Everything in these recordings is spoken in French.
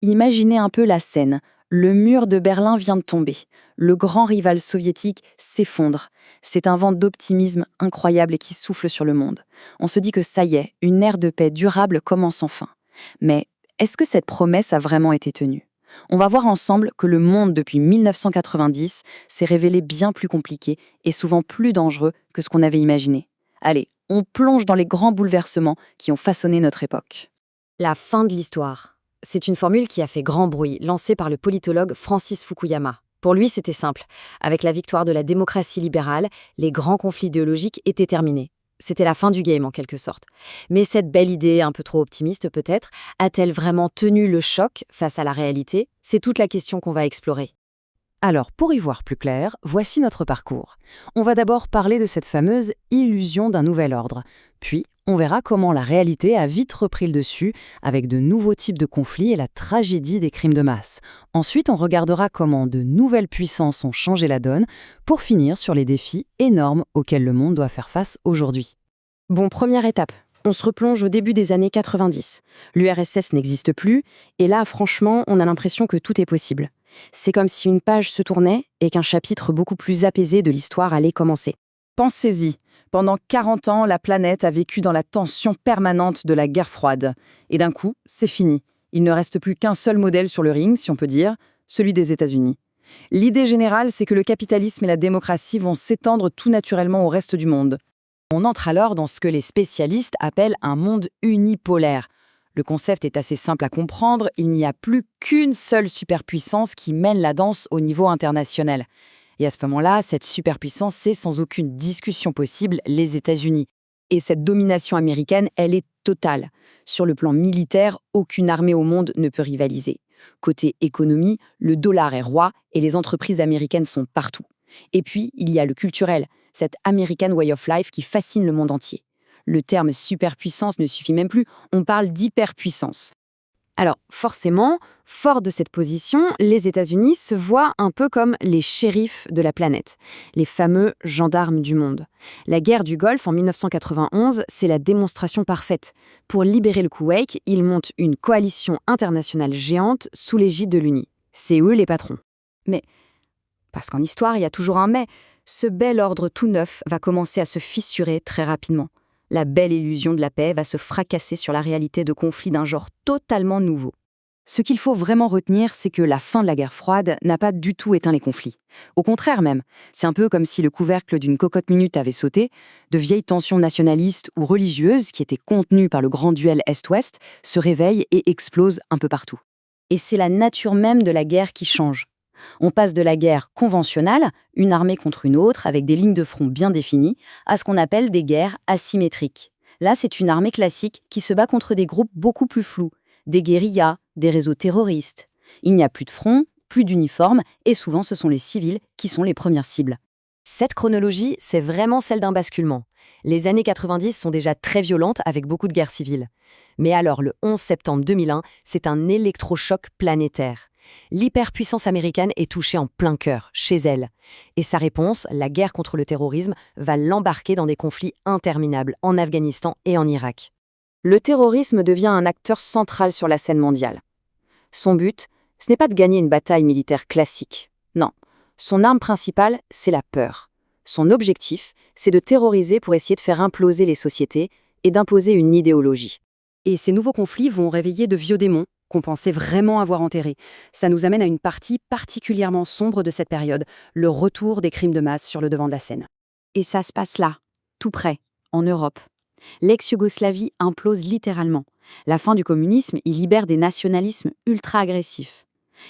Imaginez un peu la scène. Le mur de Berlin vient de tomber. Le grand rival soviétique s'effondre. C'est un vent d'optimisme incroyable et qui souffle sur le monde. On se dit que ça y est, une ère de paix durable commence enfin. Mais est-ce que cette promesse a vraiment été tenue? On va voir ensemble que le monde depuis 1990 s'est révélé bien plus compliqué et souvent plus dangereux que ce qu'on avait imaginé. Allez, on plonge dans les grands bouleversements qui ont façonné notre époque. La fin de l'histoire. C'est une formule qui a fait grand bruit, lancée par le politologue Francis Fukuyama. Pour lui, c'était simple. Avec la victoire de la démocratie libérale, les grands conflits idéologiques étaient terminés. C'était la fin du game, en quelque sorte. Mais cette belle idée, un peu trop optimiste peut-être, a-t-elle vraiment tenu le choc face à la réalité? C'est toute la question qu'on va explorer. Alors, pour y voir plus clair, voici notre parcours. On va d'abord parler de cette fameuse illusion d'un nouvel ordre. Puis, on verra comment la réalité a vite repris le dessus avec de nouveaux types de conflits et la tragédie des crimes de masse. Ensuite, on regardera comment de nouvelles puissances ont changé la donne pour finir sur les défis énormes auxquels le monde doit faire face aujourd'hui. Bon, première étape. On se replonge au début des années 90. L'URSS n'existe plus, et là, franchement, on a l'impression que tout est possible. C'est comme si une page se tournait et qu'un chapitre beaucoup plus apaisé de l'histoire allait commencer. Pensez-y, pendant 40 ans, la planète a vécu dans la tension permanente de la guerre froide. Et d'un coup, c'est fini. Il ne reste plus qu'un seul modèle sur le ring, si on peut dire, celui des États-Unis. L'idée générale, c'est que le capitalisme et la démocratie vont s'étendre tout naturellement au reste du monde. On entre alors dans ce que les spécialistes appellent un monde unipolaire. Le concept est assez simple à comprendre, il n'y a plus qu'une seule superpuissance qui mène la danse au niveau international. Et à ce moment-là, cette superpuissance, c'est sans aucune discussion possible les États-Unis. Et cette domination américaine, elle est totale. Sur le plan militaire, aucune armée au monde ne peut rivaliser. Côté économie, le dollar est roi et les entreprises américaines sont partout. Et puis, il y a le culturel, cette American Way of Life qui fascine le monde entier. Le terme superpuissance ne suffit même plus, on parle d'hyperpuissance. Alors, forcément, fort de cette position, les États-Unis se voient un peu comme les shérifs de la planète, les fameux gendarmes du monde. La guerre du Golfe en 1991, c'est la démonstration parfaite. Pour libérer le Koweït, ils montent une coalition internationale géante sous l'égide de l'UNI. C'est eux les patrons. Mais, parce qu'en histoire, il y a toujours un mais, ce bel ordre tout neuf va commencer à se fissurer très rapidement. La belle illusion de la paix va se fracasser sur la réalité de conflits d'un genre totalement nouveau. Ce qu'il faut vraiment retenir, c'est que la fin de la guerre froide n'a pas du tout éteint les conflits. Au contraire même, c'est un peu comme si le couvercle d'une cocotte minute avait sauté, de vieilles tensions nationalistes ou religieuses qui étaient contenues par le grand duel Est-Ouest se réveillent et explosent un peu partout. Et c'est la nature même de la guerre qui change. On passe de la guerre conventionnelle, une armée contre une autre avec des lignes de front bien définies, à ce qu'on appelle des guerres asymétriques. Là, c'est une armée classique qui se bat contre des groupes beaucoup plus flous, des guérillas, des réseaux terroristes. Il n'y a plus de front, plus d'uniformes, et souvent ce sont les civils qui sont les premières cibles. Cette chronologie, c'est vraiment celle d'un basculement. Les années 90 sont déjà très violentes avec beaucoup de guerres civiles. Mais alors, le 11 septembre 2001, c'est un électrochoc planétaire. L'hyperpuissance américaine est touchée en plein cœur, chez elle. Et sa réponse, la guerre contre le terrorisme, va l'embarquer dans des conflits interminables en Afghanistan et en Irak. Le terrorisme devient un acteur central sur la scène mondiale. Son but, ce n'est pas de gagner une bataille militaire classique. Non, son arme principale, c'est la peur. Son objectif, c'est de terroriser pour essayer de faire imploser les sociétés et d'imposer une idéologie. Et ces nouveaux conflits vont réveiller de vieux démons qu'on pensait vraiment avoir enterrés. Ça nous amène à une partie particulièrement sombre de cette période, le retour des crimes de masse sur le devant de la scène. Et ça se passe là, tout près, en Europe. L'ex-Yougoslavie implose littéralement. La fin du communisme y libère des nationalismes ultra-agressifs.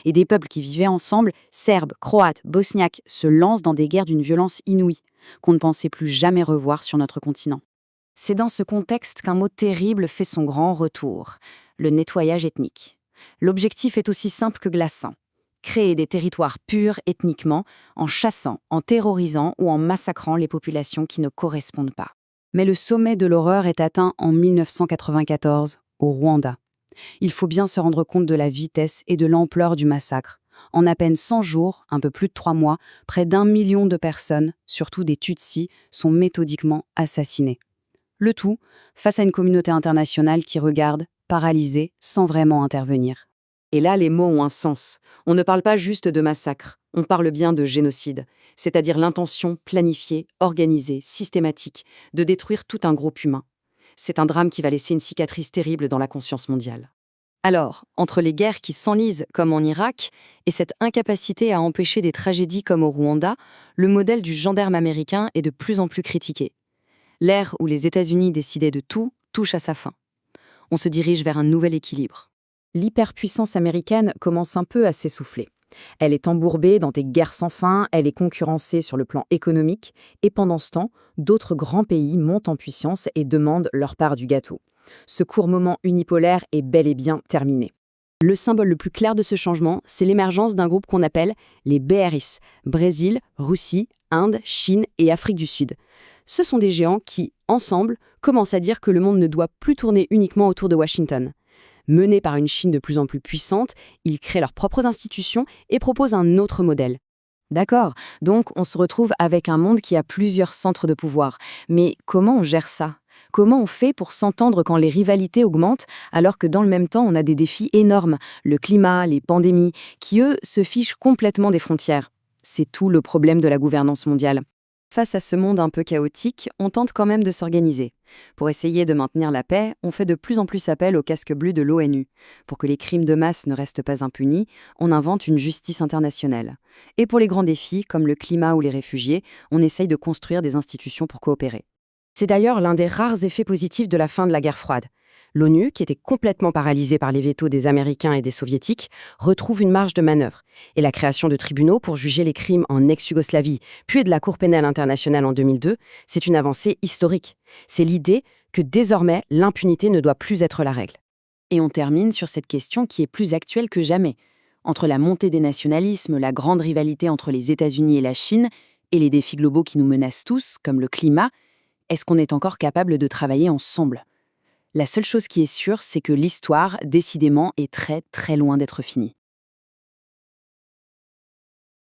Et des peuples qui vivaient ensemble, Serbes, Croates, Bosniaques, se lancent dans des guerres d'une violence inouïe, qu'on ne pensait plus jamais revoir sur notre continent. C'est dans ce contexte qu'un mot terrible fait son grand retour, le nettoyage ethnique. L'objectif est aussi simple que glaçant. Créer des territoires purs ethniquement, en chassant, en terrorisant ou en massacrant les populations qui ne correspondent pas. Mais le sommet de l'horreur est atteint en 1994, au Rwanda. Il faut bien se rendre compte de la vitesse et de l'ampleur du massacre. En à peine 100 jours, un peu plus de 3 mois, près d'1 million de personnes, surtout des Tutsis, sont méthodiquement assassinées. Le tout face à une communauté internationale qui regarde, paralysée, sans vraiment intervenir. Et là, les mots ont un sens. On ne parle pas juste de massacre, on parle bien de génocide, c'est-à-dire l'intention planifiée, organisée, systématique, de détruire tout un groupe humain. C'est un drame qui va laisser une cicatrice terrible dans la conscience mondiale. Alors, entre les guerres qui s'enlisent comme en Irak et cette incapacité à empêcher des tragédies comme au Rwanda, le modèle du gendarme américain est de plus en plus critiqué. L'ère où les États-Unis décidaient de tout touche à sa fin. On se dirige vers un nouvel équilibre. L'hyperpuissance américaine commence un peu à s'essouffler. Elle est embourbée dans des guerres sans fin, elle est concurrencée sur le plan économique, et pendant ce temps, d'autres grands pays montent en puissance et demandent leur part du gâteau. Ce court moment unipolaire est bel et bien terminé. Le symbole le plus clair de ce changement, c'est l'émergence d'un groupe qu'on appelle les BRICS, Brésil, Russie, Inde, Chine et Afrique du Sud. Ce sont des géants qui, ensemble, commencent à dire que le monde ne doit plus tourner uniquement autour de Washington. Menés par une Chine de plus en plus puissante, ils créent leurs propres institutions et proposent un autre modèle. D'accord, donc on se retrouve avec un monde qui a plusieurs centres de pouvoir. Mais comment on gère ça? Comment on fait pour s'entendre quand les rivalités augmentent, alors que dans le même temps on a des défis énormes, le climat, les pandémies, qui eux se fichent complètement des frontières? C'est tout le problème de la gouvernance mondiale. Face à ce monde un peu chaotique, on tente quand même de s'organiser. Pour essayer de maintenir la paix, on fait de plus en plus appel au casque bleu de l'ONU. Pour que les crimes de masse ne restent pas impunis, on invente une justice internationale. Et pour les grands défis, comme le climat ou les réfugiés, on essaye de construire des institutions pour coopérer. C'est d'ailleurs l'un des rares effets positifs de la fin de la guerre froide. L'ONU, qui était complètement paralysée par les vétos des Américains et des Soviétiques, retrouve une marge de manœuvre. Et la création de tribunaux pour juger les crimes en ex-Yougoslavie, puis de la Cour pénale internationale en 2002, c'est une avancée historique. C'est l'idée que désormais, l'impunité ne doit plus être la règle. Et on termine sur cette question qui est plus actuelle que jamais. Entre la montée des nationalismes, la grande rivalité entre les États-Unis et la Chine, et les défis globaux qui nous menacent tous, comme le climat, est-ce qu'on est encore capable de travailler ensemble ? La seule chose qui est sûre, c'est que l'histoire, décidément, est très très loin d'être finie.